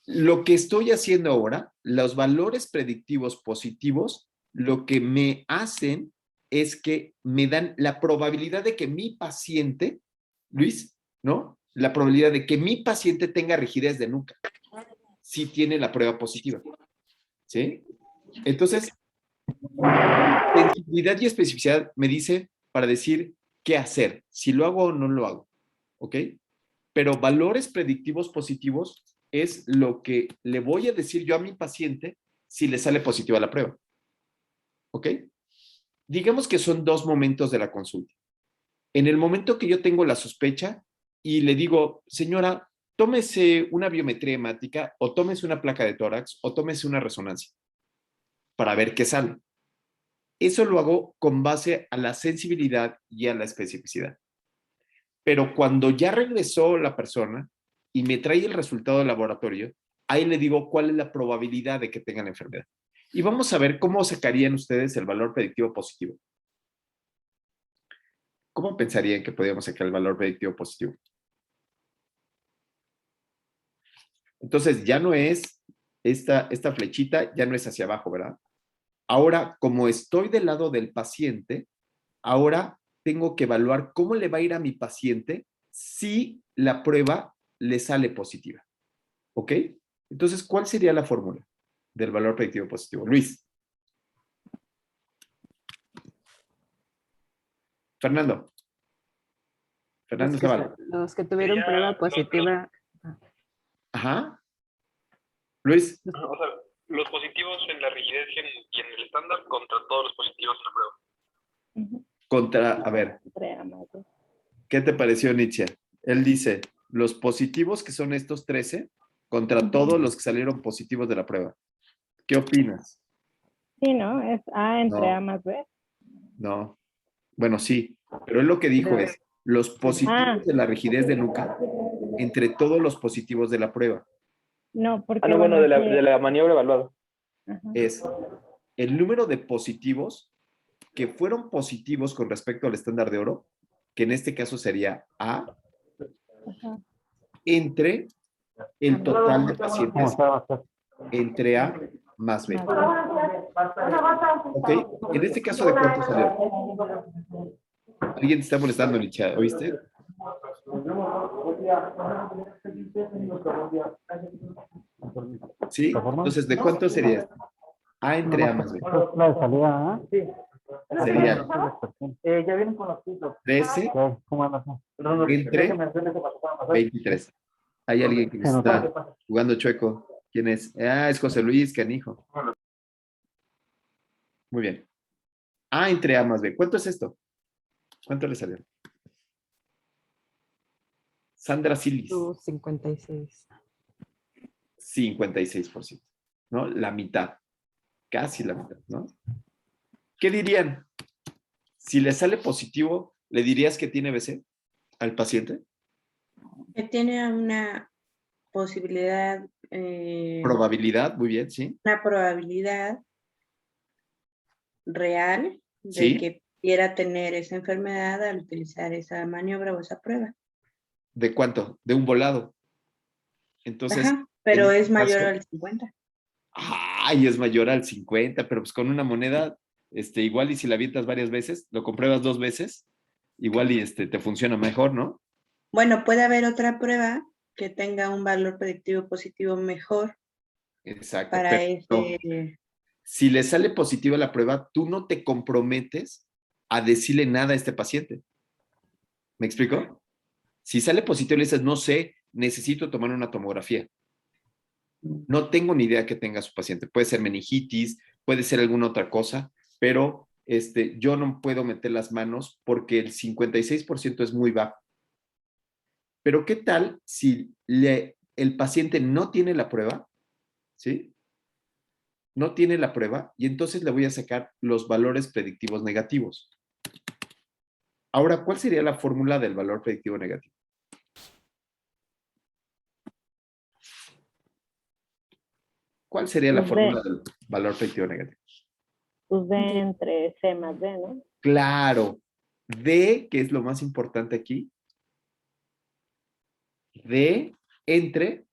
Lo que estoy haciendo ahora, los valores predictivos positivos, lo que me hacen es que me dan la probabilidad de que mi paciente, Luis, ¿no? La probabilidad de que mi paciente tenga rigidez de nuca, si tiene la prueba positiva. ¿Sí? Entonces, sensibilidad y especificidad me dice para decir qué hacer, si lo hago o no lo hago. ¿Ok? Pero valores predictivos positivos es lo que le voy a decir yo a mi paciente si le sale positiva la prueba. ¿Ok? Digamos que son 2 momentos de la consulta. En el momento que yo tengo la sospecha y le digo, señora, tómese una biometría hemática o tómese una placa de tórax o tómese una resonancia para ver qué sale. Eso lo hago con base a la sensibilidad y a la especificidad. Pero cuando ya regresó la persona y me trae el resultado del laboratorio, ahí le digo cuál es la probabilidad de que tengan la enfermedad. Y vamos a ver cómo sacarían ustedes el valor predictivo positivo. ¿Cómo pensarían que podríamos sacar el valor predictivo positivo? Entonces, ya no es esta flechita, ya no es hacia abajo, ¿verdad? Ahora, como estoy del lado del paciente, ahora tengo que evaluar cómo le va a ir a mi paciente si la prueba le sale positiva. ¿Ok? Entonces, ¿cuál sería la fórmula del valor predictivo positivo? Luis. Fernando. Fernando Zavala. Los que tuvieron prueba positiva. Ajá. Luis. O sea, los positivos en la rigidez y en el estándar contra todos los positivos en la prueba. Contra, a ver. ¿Qué te pareció, Nietzsche? Él dice, los positivos que son estos 13 contra todos los que salieron positivos de la prueba. ¿Qué opinas? Sí, ¿no? Es A entre No. A más B. No. Bueno, sí, pero él lo que dijo es los positivos de la rigidez de Luca entre todos los positivos de la prueba. No, porque... no, bueno, de la maniobra evaluada. Es el número de positivos que fueron positivos con respecto al estándar de oro, que en este caso sería A, entre el total de pacientes, entre A más B. ¿Ok? En este caso, ¿de cuánto salió? Alguien te está molestando, Licha, ¿oíste? ¿Sí? Entonces, ¿de cuánto sería esto? A entre A más B. La de salida, ¿ah? Sería Ya vienen con los pisos. 13 entre 23. Hay alguien que está jugando chueco. ¿Quién es? Ah, es José Luis Canijo. Muy bien. A entre A más B. ¿Cuánto es esto? ¿Cuánto le salió? Sandra Silis. 56. 56%. ¿No? La mitad. Casi la mitad, ¿no? ¿Qué dirían? Si le sale positivo, ¿le dirías que tiene BC al paciente? Que tiene una posibilidad. Probabilidad, muy bien, sí. Una probabilidad real de Sí. que pudiera tener esa enfermedad al utilizar esa maniobra o esa prueba. ¿De cuánto? De un volado. Entonces. Ajá, pero en es este mayor caso, al 50. Ay, es mayor al 50, pero pues con una moneda, igual y si la avientas varias veces, lo compruebas 2 veces, igual y te funciona mejor, ¿no? Bueno, puede haber otra prueba que tenga un valor predictivo positivo mejor. Exacto. Para si le sale positiva la prueba, tú no te comprometes a decirle nada a este paciente. ¿Me explico? Si sale positivo, le dices, no sé, necesito tomar una tomografía. No tengo ni idea que tenga su paciente. Puede ser meningitis, puede ser alguna otra cosa, pero yo no puedo meter las manos porque el 56% es muy bajo. Pero ¿qué tal si el paciente no tiene la prueba? ¿Sí? No tiene la prueba y entonces le voy a sacar los valores predictivos negativos. Ahora, ¿cuál sería la fórmula del valor predictivo negativo? ¿Cuál sería la fórmula del valor predictivo negativo? Pues D entre C más D, ¿no? Claro. D, que es lo más importante aquí. D entre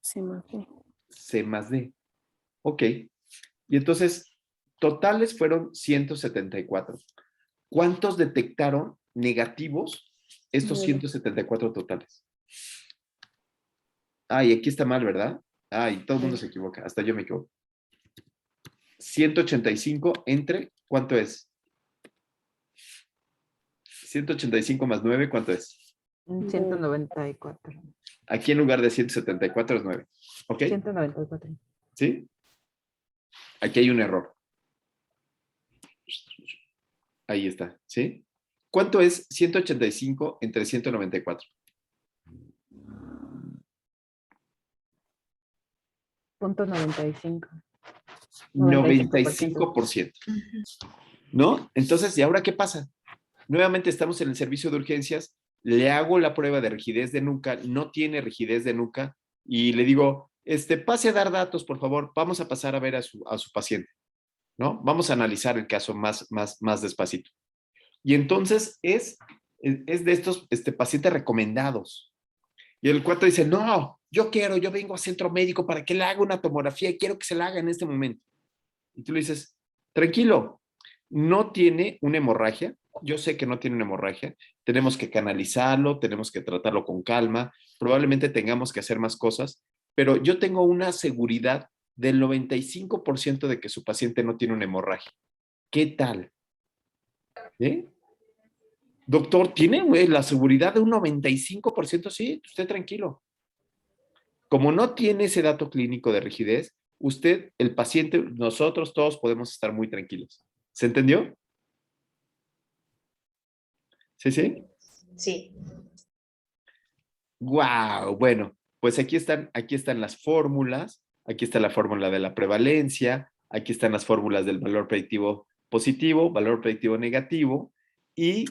C más D. C más D. Ok. Y entonces, totales fueron 174. ¿Cuántos detectaron negativos estos 174 totales? Ay, aquí está mal, ¿verdad? Ay, todo el mundo se equivoca, hasta yo me equivoco. 185 entre, ¿cuánto es? 185 más 9, ¿cuánto es? 194. Aquí en lugar de 174 es 9. ¿Ok? 194. ¿Sí? Aquí hay un error. Ahí está, ¿sí? ¿Cuánto es 185 entre 194? 0.95. 95%. ¿No? Entonces, ¿y ahora qué pasa? Nuevamente estamos en el servicio de urgencias, le hago la prueba de rigidez de nuca, no tiene rigidez de nuca, y le digo, pase a dar datos, por favor, vamos a pasar a ver a su paciente, ¿no? Vamos a analizar el caso más despacito. Y entonces es de estos pacientes recomendados. Y el cuate dice, no, yo vengo a centro médico para que le haga una tomografía y quiero que se la haga en este momento. Y tú le dices, tranquilo, no tiene una hemorragia, yo sé que no tiene una hemorragia, tenemos que canalizarlo, tenemos que tratarlo con calma, probablemente tengamos que hacer más cosas, pero yo tengo una seguridad del 95% de que su paciente no tiene una hemorragia. ¿Qué tal? ¿Eh? Doctor, ¿tiene la seguridad de un 95%? Sí, usted tranquilo. Como no tiene ese dato clínico de rigidez, usted, el paciente, nosotros todos podemos estar muy tranquilos. ¿Se entendió? ¿Sí, sí? Sí. ¡Guau! Bueno, pues aquí están las fórmulas. Aquí está la fórmula de la prevalencia. Aquí están las fórmulas del valor predictivo positivo, valor predictivo negativo. Y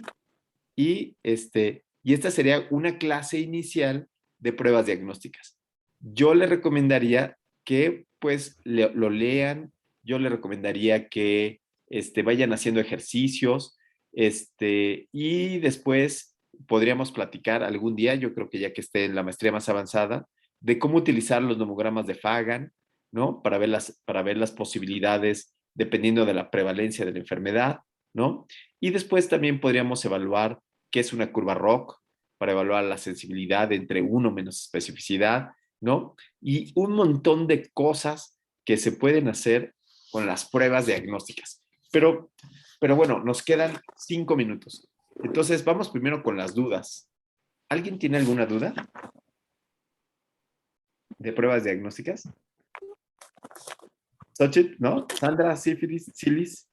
esta sería una clase inicial de pruebas diagnósticas. Yo le recomendaría que pues lo lean, yo le recomendaría que vayan haciendo ejercicios, y después podríamos platicar algún día, yo creo que ya que esté en la maestría más avanzada, de cómo utilizar los nomogramas de Fagan, ¿no? Para ver las posibilidades dependiendo de la prevalencia de la enfermedad, ¿no? Y después también podríamos evaluar qué es una curva ROC, para evaluar la sensibilidad entre 1 menos especificidad, ¿no? Y un montón de cosas que se pueden hacer con las pruebas diagnósticas. Pero bueno, nos quedan 5 minutos. Entonces, vamos primero con las dudas. ¿Alguien tiene alguna duda de pruebas diagnósticas? ¿Xochitl? ¿No? ¿Sandra? ¿Sífilis? ¿Silis?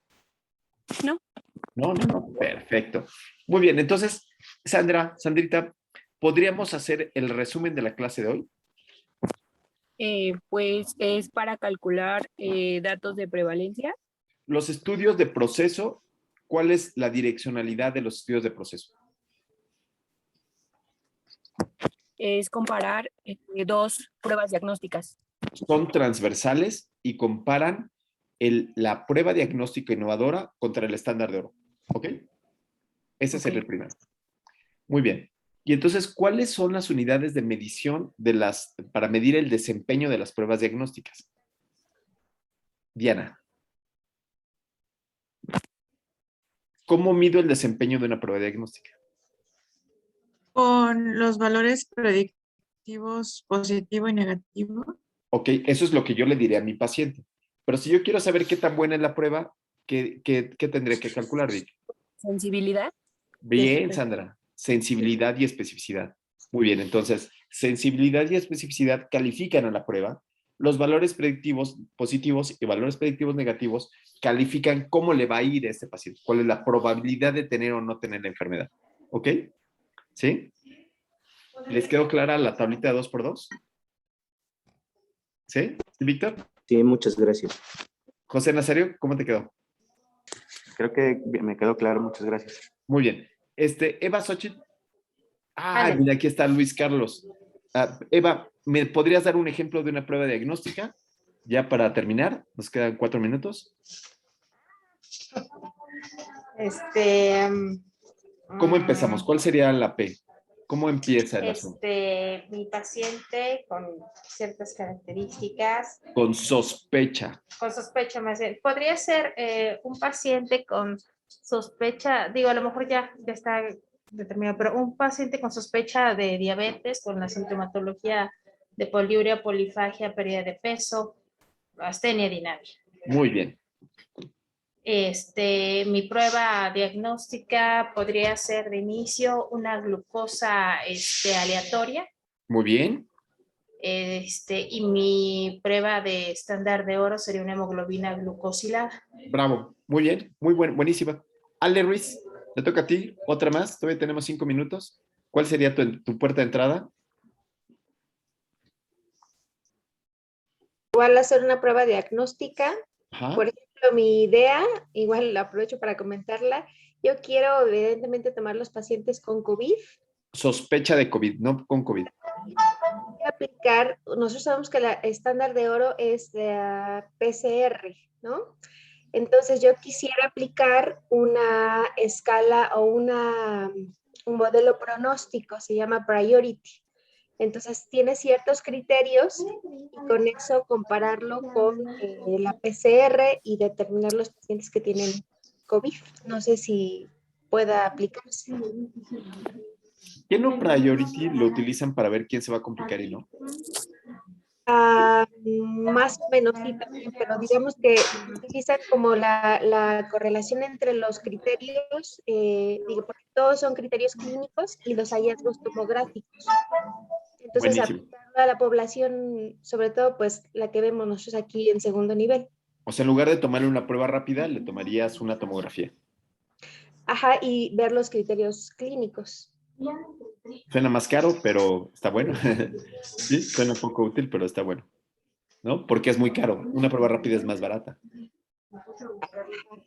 No. No. Perfecto. Muy bien, entonces, Sandrita, ¿podríamos hacer el resumen de la clase de hoy? Pues es para calcular datos de prevalencia. Los estudios de proceso, ¿cuál es la direccionalidad de los estudios de proceso? Es comparar dos pruebas diagnósticas. Son transversales y comparan la prueba diagnóstica innovadora contra el estándar de oro. ¿Ok? Ese sería el primero. Muy bien. Y entonces, ¿cuáles son las unidades de medición para medir el desempeño de las pruebas diagnósticas? Diana. ¿Cómo mido el desempeño de una prueba diagnóstica? Con los valores predictivos positivo y negativo. Ok, eso es lo que yo le diré a mi paciente. Pero si yo quiero saber qué tan buena es la prueba, ¿qué tendré que calcular, Vic? Sensibilidad. Bien, Sandra. Sensibilidad y especificidad. Muy bien, entonces, sensibilidad y especificidad califican a la prueba. Los valores predictivos positivos y valores predictivos negativos califican cómo le va a ir a este paciente, cuál es la probabilidad de tener o no tener la enfermedad. ¿Ok? ¿Sí? ¿Les quedó clara la tablita de 2x2? ¿Sí? ¿Sí, Víctor? Sí, muchas gracias. José Nazario, ¿cómo te quedó? Creo que me quedó claro, muchas gracias. Muy bien. Eva, Xochitl. Mira, aquí está Luis Carlos. Eva, ¿me podrías dar un ejemplo de una prueba diagnóstica? Ya para terminar, nos quedan 4 minutos. ¿Cómo empezamos? ¿Cuál sería la P? ¿Cómo empieza el asunto? Mi paciente con ciertas características. Con sospecha. Con sospecha más bien. Podría ser un paciente con sospecha, digo, a lo mejor ya está determinado, pero un paciente con sospecha de diabetes, con la sintomatología de poliuria, polifagia, pérdida de peso, astenia dinámica. Muy bien. Mi prueba diagnóstica podría ser de inicio una glucosa aleatoria. Muy bien. Y mi prueba de estándar de oro sería una hemoglobina glucosilada. Bravo. Muy bien, buenísima. Ale Ruiz, te toca a ti, otra más, todavía tenemos 5 minutos. ¿Cuál sería tu puerta de entrada? Igual hacer una prueba diagnóstica. Ajá. Por ejemplo, mi idea, igual la aprovecho para comentarla. Yo quiero evidentemente tomar los pacientes con COVID. Sospecha de COVID, no con COVID. Aplicar, nosotros sabemos que el estándar de oro es la PCR, ¿no? Entonces yo quisiera aplicar una escala o un modelo pronóstico, se llama Priority. Entonces tiene ciertos criterios y con eso compararlo con la PCR y determinar los pacientes que tienen COVID. No sé si pueda aplicarse. ¿Qué no Priority lo utilizan para ver quién se va a complicar y no? Más o menos sí también, pero digamos que utilizan como la correlación entre los criterios, digo, porque todos son criterios clínicos y los hallazgos tomográficos. Entonces, aplicarlo a la población, sobre todo, pues la que vemos nosotros aquí en segundo nivel. O sea, en lugar de tomarle una prueba rápida, le tomarías una tomografía. Ajá, y ver los criterios clínicos. Suena más caro, pero está bueno. Sí, suena poco útil, pero está bueno. ¿No? Porque es muy caro. Una prueba rápida es más barata.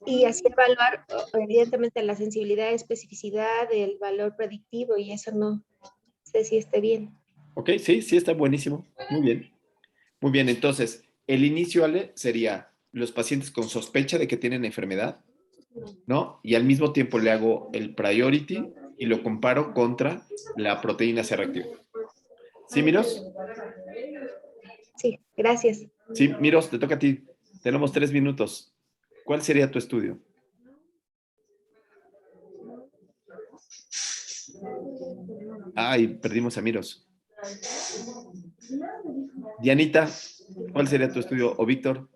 Y así evaluar, evidentemente, la sensibilidad, especificidad, el valor predictivo, y eso no sé si esté bien. Ok, sí, está buenísimo. Muy bien. Muy bien, entonces, el inicio, Ale, sería los pacientes con sospecha de que tienen enfermedad, ¿no? Y al mismo tiempo le hago el priority y lo comparo contra la proteína C reactiva. ¿Sí, Miros? Sí, gracias. Sí, Miros, te toca a ti. Tenemos 3 minutos. ¿Cuál sería tu estudio? Ay, perdimos a Miros. Dianita, ¿cuál sería tu estudio? ¿O Víctor?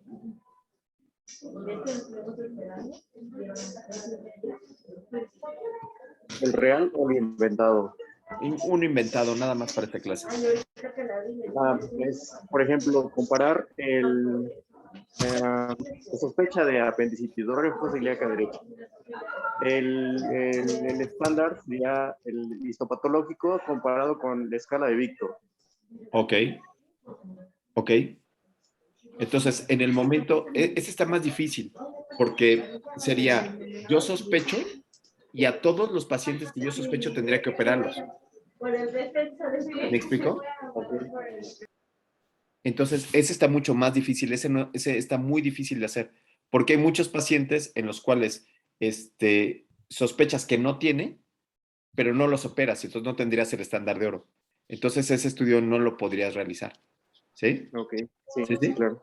¿El real o el inventado? Uno inventado, nada más para esta clase. Es, por ejemplo, comparar la sospecha de apendicitis, dolor en fosa ilíaca derecha. El estándar sería el histopatológico comparado con la escala de Víctor. Ok. Entonces, en el momento, ese está más difícil, porque sería, yo sospecho, y a todos los pacientes que yo sospecho tendría que operarlos. ¿Me explico? Entonces, ese está mucho más difícil, ese está muy difícil de hacer, porque hay muchos pacientes en los cuales sospechas que no tiene, pero no los operas, y entonces no tendrías el estándar de oro. Entonces, ese estudio no lo podrías realizar. ¿Sí? Ok, sí, ¿Sí? claro.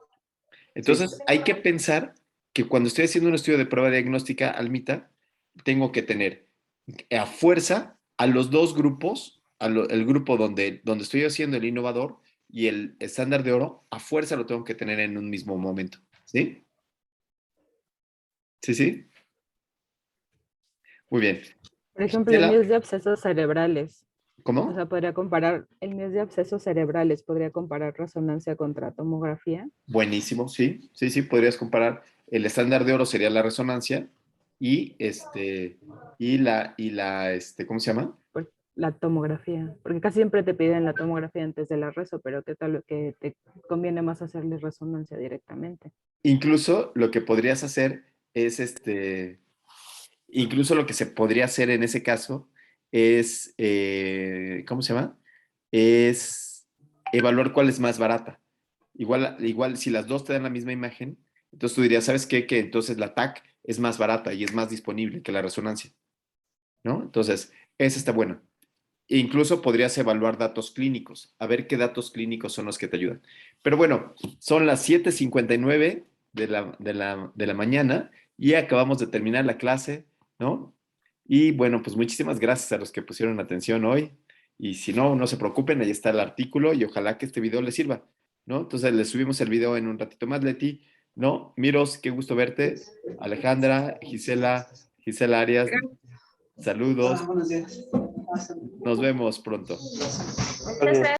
Entonces, hay que pensar que cuando estoy haciendo un estudio de prueba diagnóstica, Almita, tengo que tener a fuerza a los dos grupos, el grupo donde estoy haciendo el innovador y el estándar de oro, a fuerza lo tengo que tener en un mismo momento. ¿Sí? ¿Sí? Muy bien. Por ejemplo, el MIS de abscesos cerebrales. ¿Cómo? O sea, podría comparar el MIS de abscesos cerebrales, podría comparar resonancia contra tomografía. Buenísimo, sí, podrías comparar. El estándar de oro sería la resonancia y ¿cómo se llama? La tomografía, porque casi siempre te piden la tomografía antes de la reso, pero ¿qué tal que te conviene más hacerle resonancia directamente? Incluso lo que podrías hacer es incluso lo que se podría hacer en ese caso es, ¿cómo se llama? Es evaluar cuál es más barata. Igual si las dos te dan la misma imagen, entonces tú dirías, ¿sabes qué? Que entonces la TAC es más barata y es más disponible que la resonancia, ¿no? Entonces, esa está buena. E incluso podrías evaluar datos clínicos, a ver qué datos clínicos son los que te ayudan. Pero bueno, son las 7:59 de la mañana y acabamos de terminar la clase, ¿no? Y bueno, pues muchísimas gracias a los que pusieron atención hoy. Y si no, no se preocupen, ahí está el artículo y ojalá que este video les sirva, ¿no? Entonces les subimos el video en un ratito más, Leti, ¿no? Miros, qué gusto verte. Alejandra, Gisela Arias, saludos. Nos vemos pronto.